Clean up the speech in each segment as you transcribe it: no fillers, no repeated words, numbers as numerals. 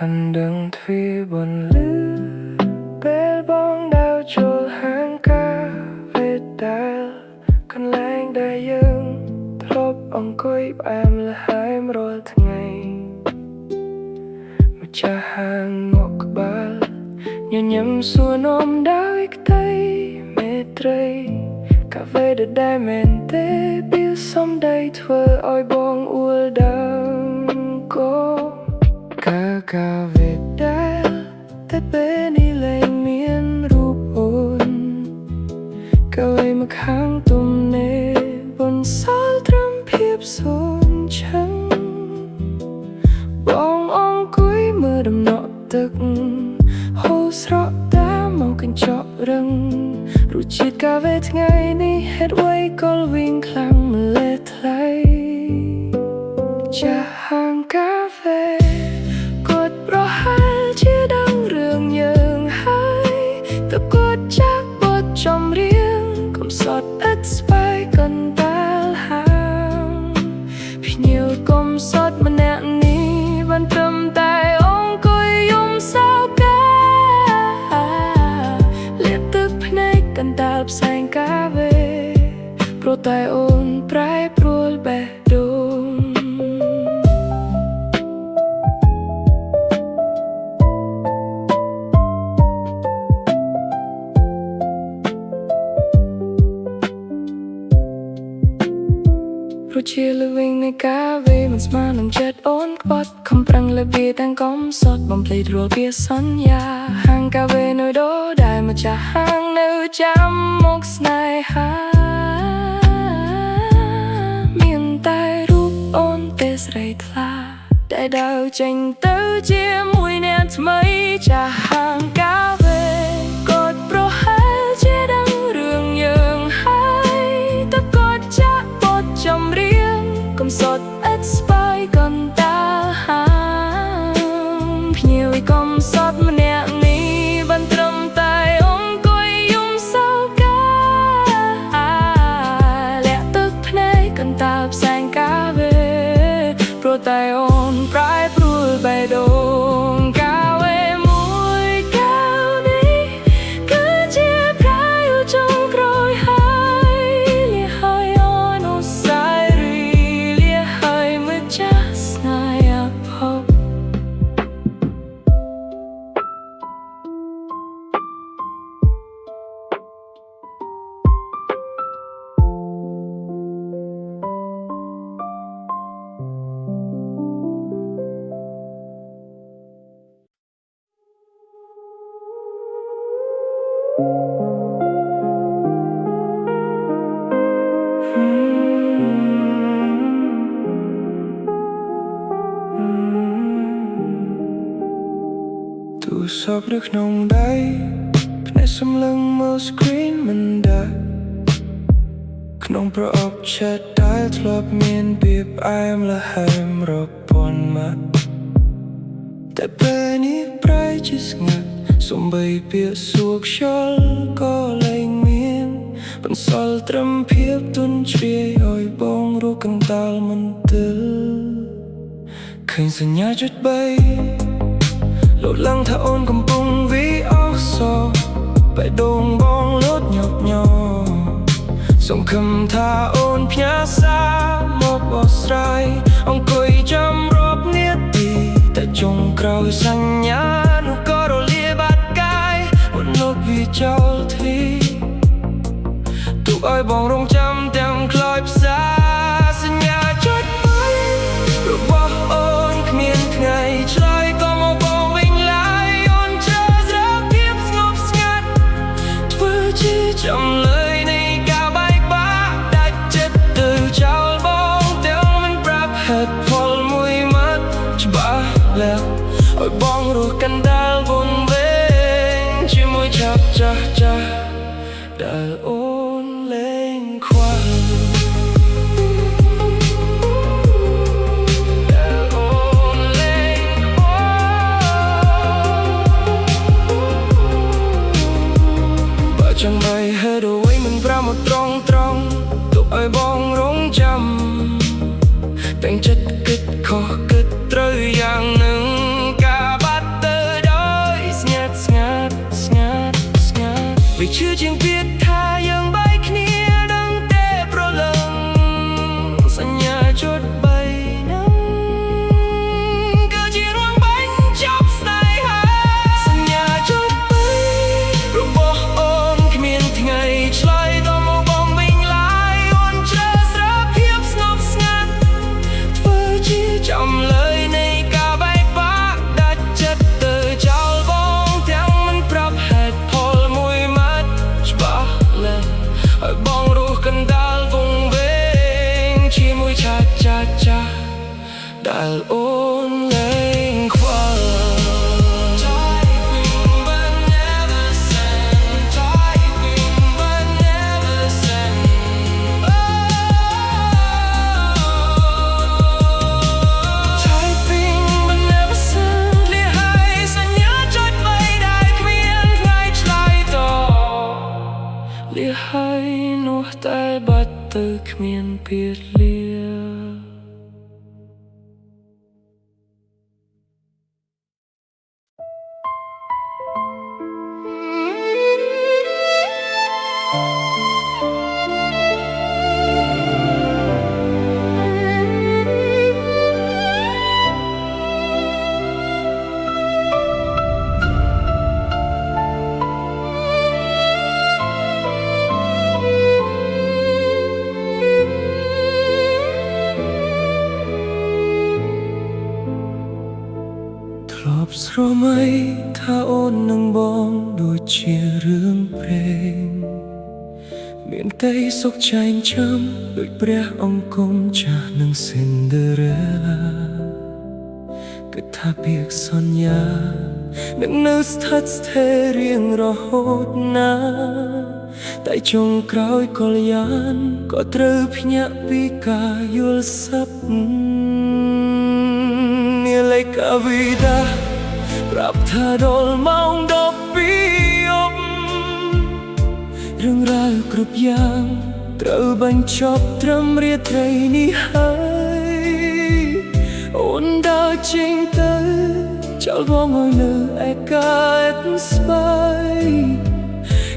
คันដឹងទ្វារបនលឺពេលបងដើរចូលហាងកាហ្វេដែលកន្លែងដែលយើងធ្លាប់អង្គុយផ្អែមល្ហែមរាល់ថ្ងៃម្ចាស់ហាងងក់ក្បាលញញឹមសួរនាំដោយក្តីមេត្រីកាហ្វេដែលមែនទេពីសំដីធ្វើឲ្យបងអួលដើមកកាហ្វេដែលតែពេលនេះលែងមានរូបអូនកាហ្វេមកខាងទំនេរបន្សល់ត្រឹមភាពសូនឆឹងបងអង្គុយមើលដំណក់ទឹកហូរស្រក់តាមមកកញ្ចក់រឹងរសជាតិកាហ្វេថ្ងៃនេះហេតុអ្វីក៏វិញខ្លាំងម្លេះថ្លៃចាស់ហាងកាហ្វេគាត់ប្រហែលជាដឹងរឿងយើងហើយតែគាត់ចាក់បទចម្រៀងកំសត់ឥតស្បែកកណ្ដាលហាងភ្ញៀវកំសត់ម្នាក់នេះបានត្រឹមតែអង្គុយយំសោកាលាបទឹកភ្នែកកណ្ដាលផ្សែងកាហ្វេព្រោះតែអូនប្រែប្រួលបេះដូងជាលវិញនៃកាហ្វេមិនស្មើនឹងចិត្តអូនក្បត់ខំប្រឹងលើវាទាំងកំសត់បំភ្លេចរាល់ពាក្យសន្យាហាងកាហ្វេនៅដូរដែលម្ចាស់ហាងនៅចាំមកស្នេហាមានតែរូបអូនទេស្រីថ្លាដែលដើរចេញទៅជាមួយអ្នកថ្មីចាស់ហាងកាហ្វេគាត់ប្រហែលជាដឹងរឿងយើងហើយតែគាត់ចាក់បទចម្រៀងកំសត់ឥតស្បែកកណ្ដាលហាងភ្ញៀវកំសត់ម្នាក់នេះបានត្រឹមតែអង្គុយយំសោកាលាក់ទឹកភ្នែកកណ្ដាលផ្សែងកាហ្វេព្រោះតែអូនប្រែប្រួលបេះដូងកាហ្វេមួយកែវនេះគឺជាប្រាយុចុងក្រោយហើយលាហើយអូនឧស្សាហ៍រីលាហើយម្ចាស់ស្នេហាភពទូរស័ព្ទនៅក្នុងដៃភ្នែកសម្លឹងមើល screen មិនដាច់ក្នុងប្រអប់ chat ដែលធ្លាប់មានភាពផ្អែមល្ហែមរាប់ពាន់ម៉ាត់តែពេលនេះប្រែជាស្ងាត់សូម្បីពាក្យសួរខ្យល់ក៏លែងមានបន្សល់ត្រឹមភាពទន់ជ្រាយឲ្យបងរកកណ្ដាលមន្ទិលឃើញសញ្ញាចុច3លោតឡើងថាអូនកំពុងវីអស់សោបេះដូងបងលោតញាប់ញ័រសង្ឃឹមថាអូនផ្ញើសារមកបោះស្រាយអង្គុយចាំរាប់នាទីតែចុងក្រោយសញ្ញានោះក៏រលាបាត់កាយអូនលុបវាចោលទីទុកឲ្យបងរងចាំទាំងខ្លោចផ្សាសញ្ញាចុច3របស់អូនគ្មានថ្ងៃឆ្លើយក៏មកបងវិញឡើយអូនchờស្រាប់ភាពស្ងប់ស្ងាត់ធ្វើជាចំលើយនៃការបែកបាក់ដាច់ចិត្តទៅចោលបងទាំងមិនប្រាប់ហេតុផលមួយម៉ាត់ច្បាស់លាស់ឲ្យបងរស់កណ្ដាលវង្វេងជាមួយឆាប់ចាស់ចាស់ដែលអូនលែងខ្វល់ចង់បីហេតុអ្វីមិនប្រាំមកត្រង់ទុកឲ្យបងរងចាំទាំងចិត្តគិតខុសគិតត្រូវយ៉ាងនឹងការបា ជឿជាងពាក្យថាយើងបែកគ្នាដឹងតែប្រលឹងសញ្ញាចុចបីនឹងគឺជារឿងបញ្ចប់ស្នេហាសញ្ញាចុចបីរបស់អូនគ្មានថ្ងៃឆ្លើយតបមកបងវិញឡើយអូនជ្រើសរើសភាពស្ងប់ស្ងាត់ធ្វើជាចំលើយនៃការបែកបាក់ដាច់ចិត្តទៅចោលបងទាំងមិនប្រាប់ហេតុផលមួយម៉ាត់ច្បាស់លាស់ឲ្យបងរស់កណ្ដាលវង្វេងជាមួយឆាតចាស់ចាស់ដែលអូនលែងខ្វល់លាហើយនោះតែបាត់ទៅគ្មានពេលលា ធ្លាប់ស្រមៃថាអូននឹងបងដូចជារឿងព្រេងមានតែសុខចែងចាំដូចព្រះអង្គមចាស់នឹងស៊ីនដឺរ៉េឡាគិតថាពាក្យសន្យានឹងនៅស្ថិតស្ថេររៀងរហូតណាតែចុងក្រោយក៏យ៉ាងក៏ត្រូវភ្ញាក់ពីការយល់សប្តិNilai kavida Praptha dol maung dopi om Rừng rauគ្រប់យ៉ាងត្រូវបញ្ចប់ត្រឹមរាត្រីនេះហើយអូនដើរចេញទៅចោលបងឲ្យនៅឯកាយស្បាយ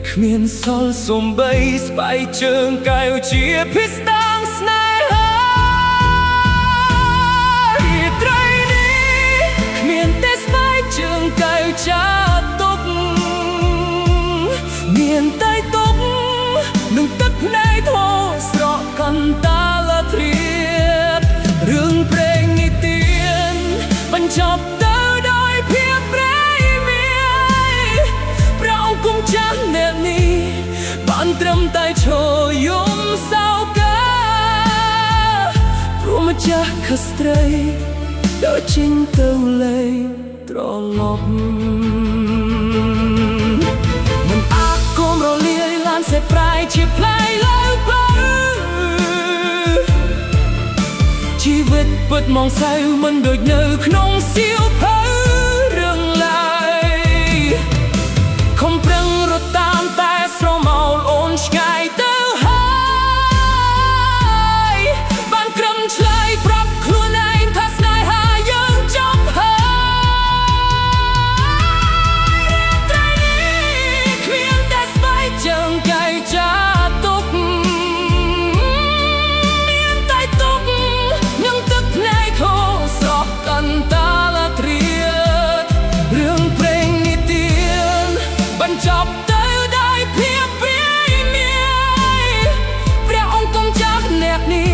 គ្មានសល់សូម្បីស្បែកជើងកាយជាពិស្ដាងស្នេហារាត្រីនេះគ្មានតែស្បែកជើងកាយចាទុកមានតែទុកនឹងទឹកភ្នែកធូរស្រក់កន្តាលត្រៀតរឿងព្រេងនិទានបញ្ចប់ទៅដោយភាពប្រែមាយព្រះអង្គគង់ចាស់អ្នកនេះបានត្រឹមតែឈរយំសោកាព្រមម្ចាស់ខស្ត្រីដើរចេញទៅលេងត្រឡប់មិនអាចគុំរលាយឡានសេប្រាយជាផ្លែលើបើជីវិតពិតមកសៅមិនដូចនៅក្នុងសៀវភៅរឿងឡើយខំប្រឹងរត់តាមតែស្រមោលអូនឆ្ងាយទៅហើយបានក្រឹមឆ្លើយប្រាប់ខ្លួនឯងថាស្នេហាយើងចប់ហើយត្រីនេះគ្មានតែស្បែកជើងកាយចាទុកមានតែទុកនឹងទឹកភ្នែកខូរស្រក់កន្តាលត្រៀតរឿងព្រេងនិទានបញ្ចប់ទៅដោយភាពវាយមាយព្រះអង្គគង់ចាស់អ្នកនេះ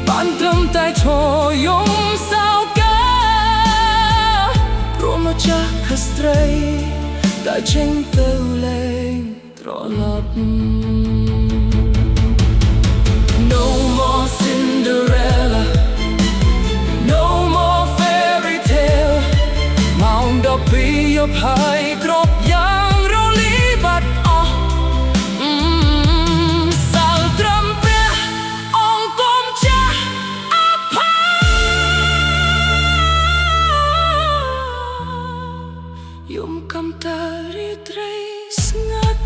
បានត្រឹមតែឈរយំសោកាព្រមម្ចាស់ខស្ត្រីដែលចេញទៅលេងត្រឡប់ No more Cinderella No more fairy tale ម៉ោង12យប់ហើយគ្រប់យ៉ាងរលីបាត់អស់សាលត្រឹមព្រះអង្គគង់ចាស់អភ័យយំកំតារាត្រីស្ងាត់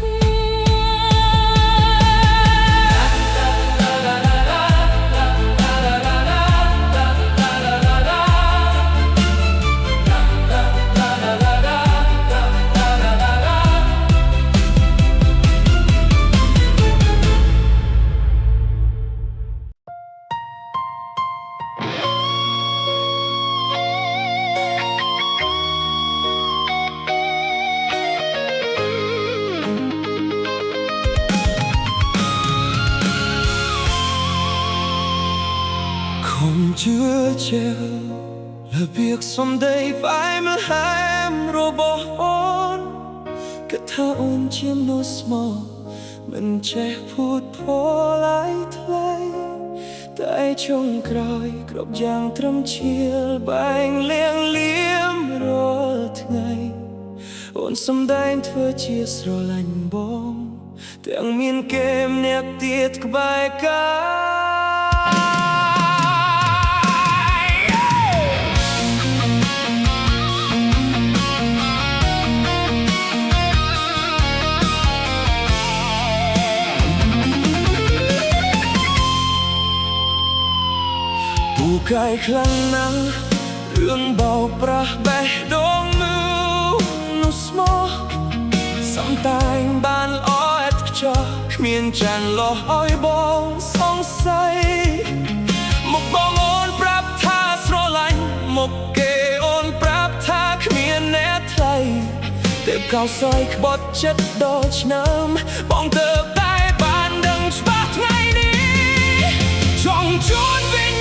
ជារបៀបសំដីផ្អែមល្ហែមរបស់អូនគិតថាអូនជាមនុស្សស្មោះមិនចេះพูดផរឡាយថ្លៃតែចុងក្រោយគ្រប់យ៉ាងត្រឹមឈៀលបែងលៀងលៀមរាល់ថ្ងៃអូនសំដែងធ្វើជាស្រឡាញ់បងទាំងមានគេម្នាក់ទៀតក្បែរកាពូកែខ្លាំងណាស់រឿងបោកប្រាស់បេះដូងមនុស្សស្មោះសំតែងបានល្អឥតខ្ចោះគ្មានចានលោះឲ្យបងសង្ស័យមកបងអូនប្រាប់ថាស្រឡាញ់មកគេអូនប្រាប់ថាគ្មានអ្នកថ្លៃតែកោសយក្បត់ចិត្តដល់ឆ្នាំបងទៅតែបានដឹងច្បាស់ថ្ងៃនេះចង់ជួនវិញ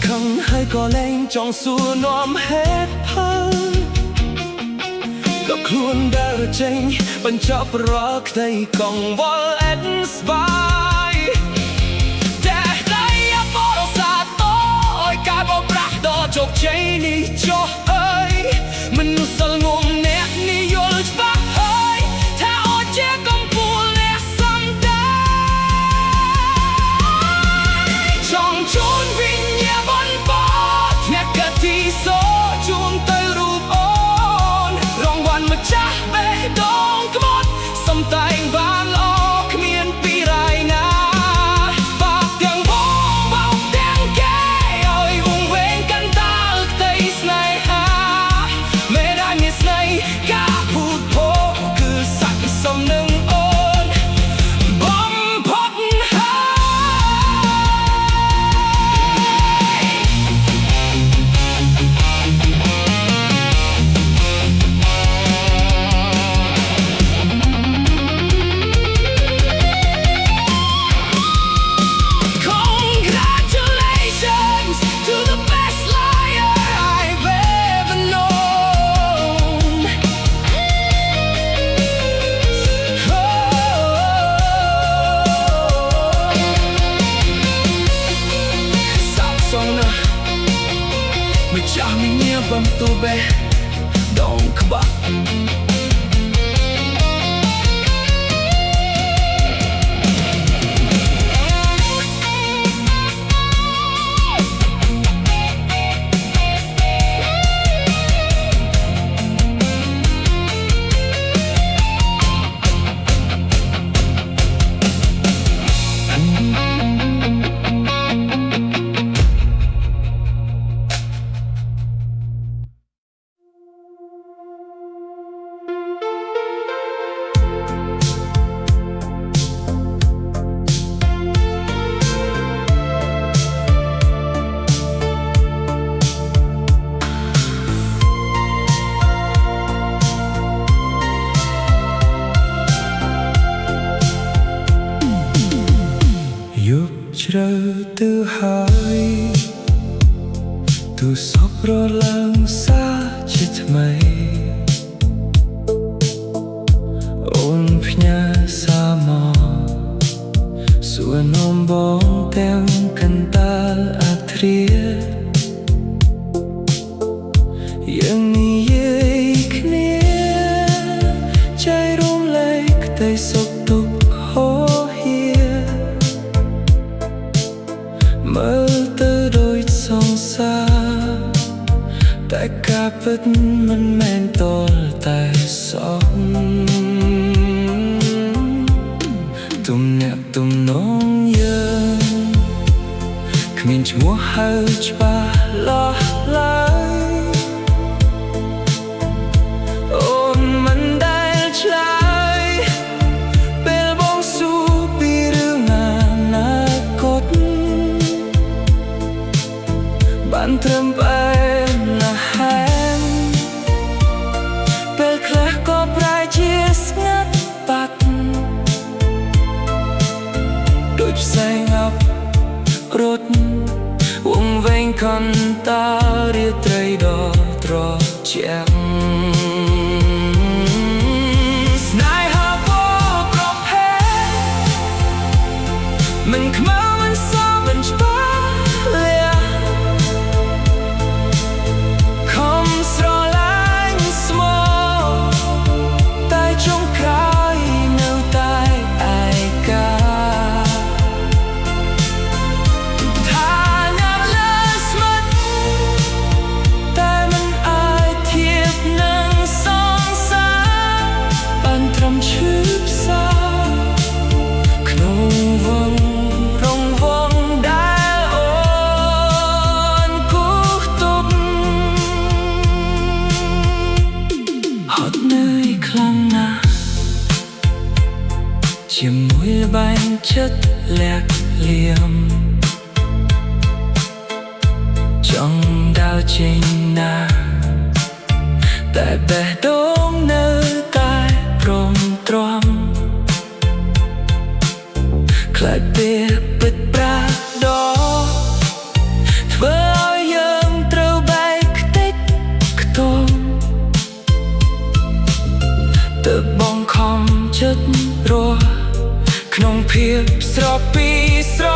ខឹងហើយក៏លែងចង់សួរនាំហេតុផលដល់ខ្លួនដែលចេញបញ្ចប់រាល់ក្តីកង្វល់អិនស្បាយតែដៃអបរសាទរឲ្យការបោកប្រាស់ដល់ជោគជ័យនេះចុះអើយមនុស្សសិលងំអ្នកនេះយល់ច្បាស់ហើយថាអូនជាកំពូលអ្នកសំដែងចង់ជូនវិញជូនទៅរូបអូនរង្វាន់ម្ចាស់បេះដូងក្បត់សំតែងបានល្អគ្មានពីរាយណាបោកទាំងបងបោកទាំងគេឲ្យវង្វេងកាន់តែក្តីស្នេហាមេដាយមានស្នេហ៍ការพูดពោគឺស័ក្តិសមនឹងអូនបំផុតម្ចាស់មីងបំទូបេះដូងក្បត់ជ្រៅទៅហើយទូសពរឡើងសាជាថ្មីអូនផ្ញើសារមកសួរនាំបងទាំងកណ្ដាលអាធ្រាយើងនិយាយគ្នាចែករំលែកក្តីសុខទុក្ខហោហៀមើលទៅដូចសង្សារ ពិតមិនមែនតលតែសោះទំនាក់ទំនងយើងគ្មានឈ្មោះហៅច្បាស់លាស់ឡើយអូនមិនដែលឆ្លើយពេលបងសួរពីរឿងអនាគតបានត្រឹមតែណាស់ហើយពេលខ្លះក៏ប្រែជាស្ងាត់បាត់ដូចផ្សែងអប់រត់វងវែងខន្តារាត្រីដ៏ត្រជាក់ស្នេហាបប្រភេទមិនខ្មៅមិនសមមិនច្បាស់លាស់ខំស្រឡាញ់ស្មោតែចុងក្រោយនៅតែឯកាជាមួយល្បែងចិត្តលាក់លៀមចង់ដើរចេញណាតែបេះដូងនៅតែព្រមទ្រាំខ្លាចពេលពិតប្រាកដធ្វើឲ្យយើងត្រូវបែកខ្ទេចខ្ទាំទើបបងខំចិត្តរស់ក្នុងភាពស្រពីស្រ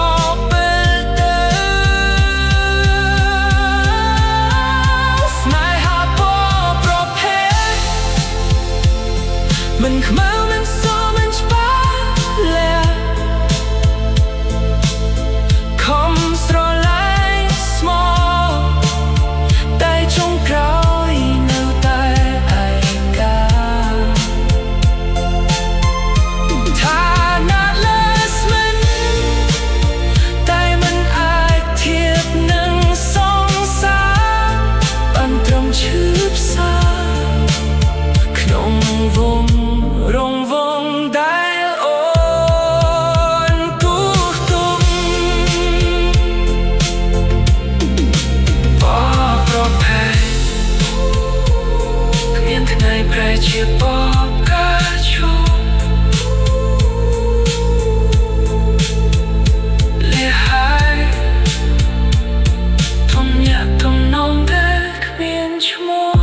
ពេលទៅស្នេហាប្រភេទមិនខ្មៅមិនសមមិនច្បាស់លាស់ខំស្រឡាញ់ស្មោតែចុងក្រោយនៅតែឯកាជាបបកាឈូលះហើយទំនាក់ទំនងដែលគ្មានឈ្មោះ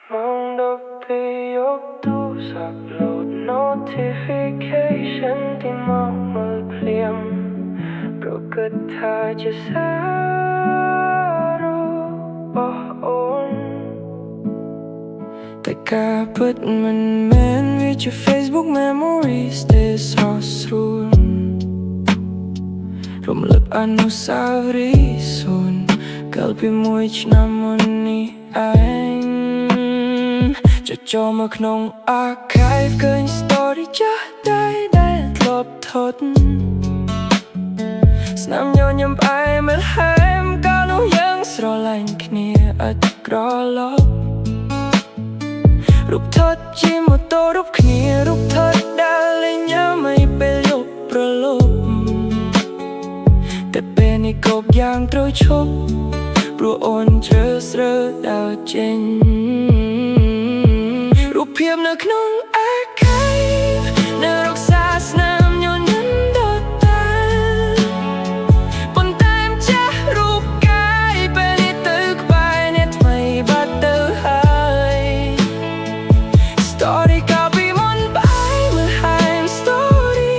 មកដល់ពេលយកទូរស័ព្ទ load notification ទីមកមើលភ្លាមប្រគិតថាជាសាររបស់អូនតែការពិតមិនមែនវាជា Facebook memories ទេស្រស់ស្រួលរំលឹកអនុស្សាវរីយ៍សូនកាលពីមួយឆ្នាំមុននេះឯងចុចចូលមកក្នុង archive ឃើញ story ចាស់ដែលធ្លាប់ថតស្នាមញញឹមផ្អែមមិនហែមកាលនោះយើងស្រឡាញ់គ្នាឥតក្រឡប់រូបថតជិះម៉ូតូរូបគ្នារូបថតដែលលេងញ៉ាំឲ្យពេលយប់ប្រលប់តែពេលនេះគ្រប់យ៉ាងត្រូវឈប់ព្រោះអូនជ្រើសរើសដើរចេញរូបភាពនៅក្នុង archive នៅរក្សាស្នាមញញឹមដដែលប៉ុន្តែម្ចាស់រូបកាយពេលនេះទៅក្បែរអ្នកថ្មីបាត់ទៅហើយ story កាលពីមុនបាយមើលហើយ story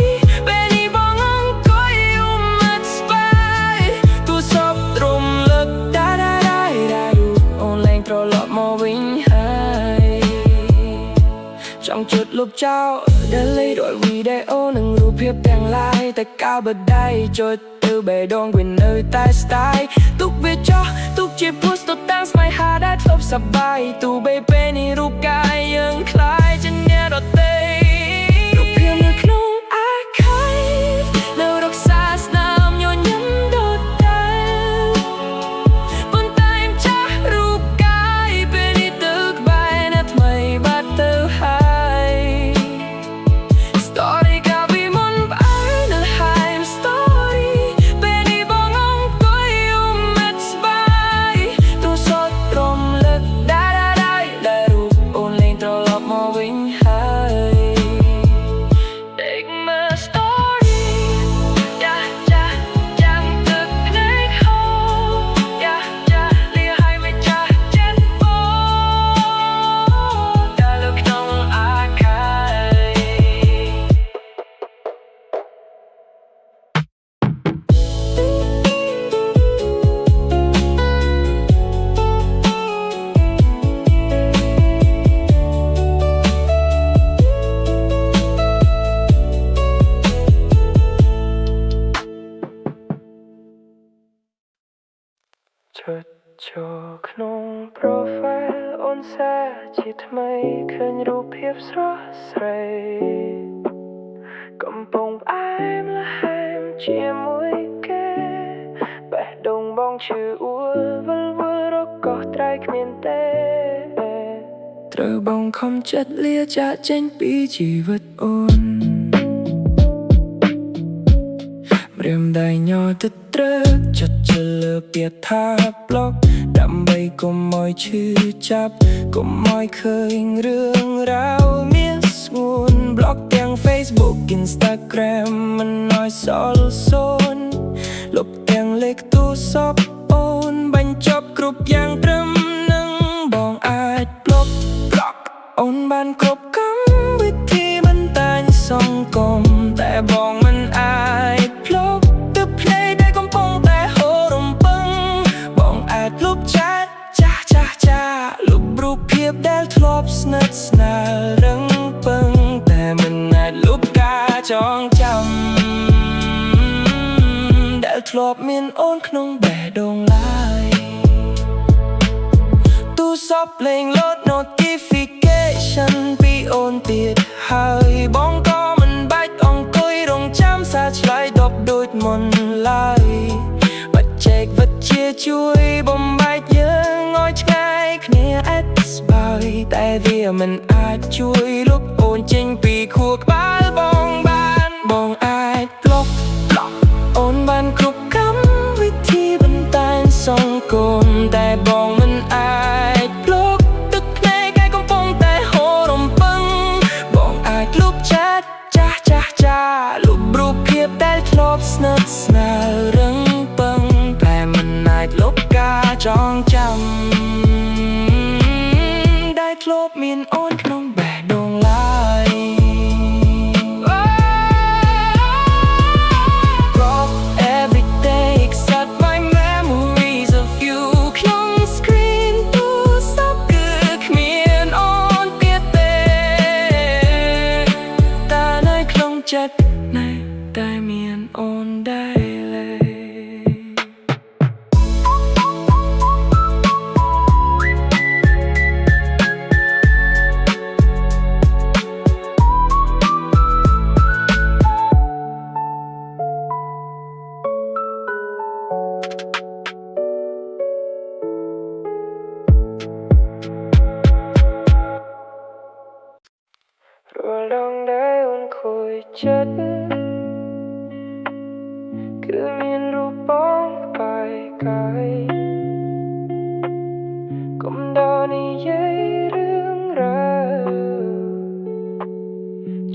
ពេលនេះបងអង្គុយយំអត់ស្បាយទូរស័ព្ទទ្រុំលើកដារូបអូនលែងត្រឡប់មកវិញហើយច បចោលដែលលេរាល់វីដេអូនិងរូបភាពទាំងឡាយតែកាលបដៃចុចទៅបេះដូងវានៅតែស្ដាយទុកវាចោះទុកជាពោះទៅតាមស្នេហាដែលធ្លាប់សប្បាយទូបីពេលនេះរូបកាយយើងคล้ายជាអ្នកដទៃរូបភាពនៅក្នុង archive នៅរក្សាស្នាមញញឹមដដែលប៉ុន្តែចាស់រូបកាយពេលនេះទៅក្បែរអ្នកថ្មីបាត់ទៅហើយ Story កាលពីមុនផ្អើលនៅ High Story ពេលនេះបងអង្គុយយំមិនស្បាយទូសត់រំលឹកដែលរូបអូនលេងត្រឡប់មកវិញហើយ Take my story យ៉ាយ៉ាចាំទឹកភ្នែកហូរយ៉ាយ៉ាលាឲ្យមិនចាស់ចេះបងដែលនៅក្នុង archive ចុចចូលក្នុង profile អូនសារជាថ្មីឃើញរូបភាពស្រស់ស្រីកំពុងផ្អែមល្ហែមជាមួយគេបេះដូងបងឈឺអួលវិលវល់រកោះត្រៃគ្មានទេត្រូវបងខំចិត្តលាចាកចេញពីជីវិតអូនម្រាមដៃញ័រទៅត្រឹកចិត្តជលើពាក្យថា block ដើម្បីកុំឲ្យឈឺចាប់កុំឲ្យឃើញរឿងរ៉ាវមានស្ងួន block ទាំង Facebook Instagram មិនឲ្យសល់សូន្យលុបទាំងលេខទូរស័ព្ទអូនបញ្ចប់គ្រប់យ៉ាងត្រឹមនឹងបងអាច block អូនបានគ្រប់កម្មវិធីបន្តាញសង្គមតែបងមិនអាចភ្លុកទឹកភ្នែកដែលកំពុងតែហូររំពឹងបងអាចលុបចែកចាលុបរូបភាពដែលធ្លាប់ស្និទ្ធស្នាលរឹងពឹងតែមិនអាចលុបការចងចាំដែលធ្លាប់មានអូនក្នុងបេះដូងឡើយទូរស័ព្ទភ្លេង load notification ពីអូនទៀតហើយបងក៏មិនបាច់អង្គុយរងចាំសារឆ្លើយតបដូចមុនឡើយបច្ចេកវិទ្យាជួយបំបែកយើងឲ្យឆ្ងាយគ្នាឥតស្បើយតែវាមិនអាចជួយលុបអូនចេញពីខួរក្បាលបងបានបងអាច block អូនបានគ្រប់កម្មវិធីបន្តាញសង្គមតែបងមិនអាចភ្លុកទឹកភ្នែកឯកំពុងតែហូររំពឹងបងអាចលុបចែកចាលុបរូបភាពដែលធ្លាប់ស្និទ្ធស្នាលរឹងពឹងតែមិនអាចលុបការចងចាំដែលធ្លាប់មានអូនក្នុងបេះដូងឡើយ Block every day except my memories of you ក្នុង screen ទូរស័ព្ទគឺគ្មានអូនទៀតទេតែនៅក្នុងចិត្តនៅតែមានអូនដែរលេរាល់ដងដែលអូនខូចចិត្តគឺមានរូបបងក្បែរកាយកុំដល់និយាយរឿងរ៉ាវ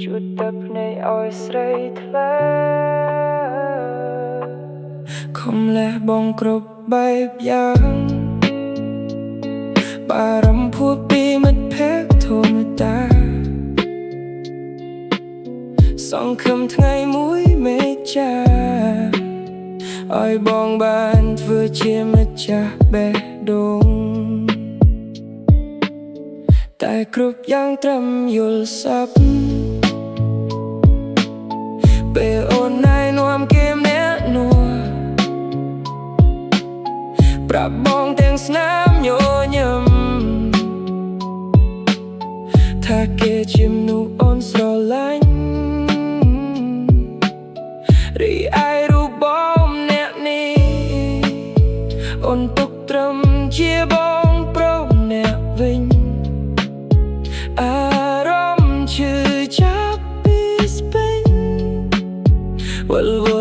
ជួតតែភ្នែកឲ្យស្រីថ្លាខំលះបងគ្រប់បែបយ៉ាងបារម្ភពួកពីមិត្តភក្តិធម្មតាសង្ឃឹមថ្ងៃមួយមេចាឲ្យបងបានធ្វើជាម្ចាស់បេះដូងតែ តែគ្រប់យ៉ាងត្រឹមយល់សប្តិពេលអូនណែនាំគេម្នាក់នោះប្រាប់បងទាំងស្នាមញញឹមថាគេជាមនុស្សអូនស្រឡាញ់រីឯរូបបងអ្នកនេះអូនទុកត្រឹមជាបងប្រុសអ្នកវិញអារម្មណ៍ឈឺចាប់ពីស្ពេញវល់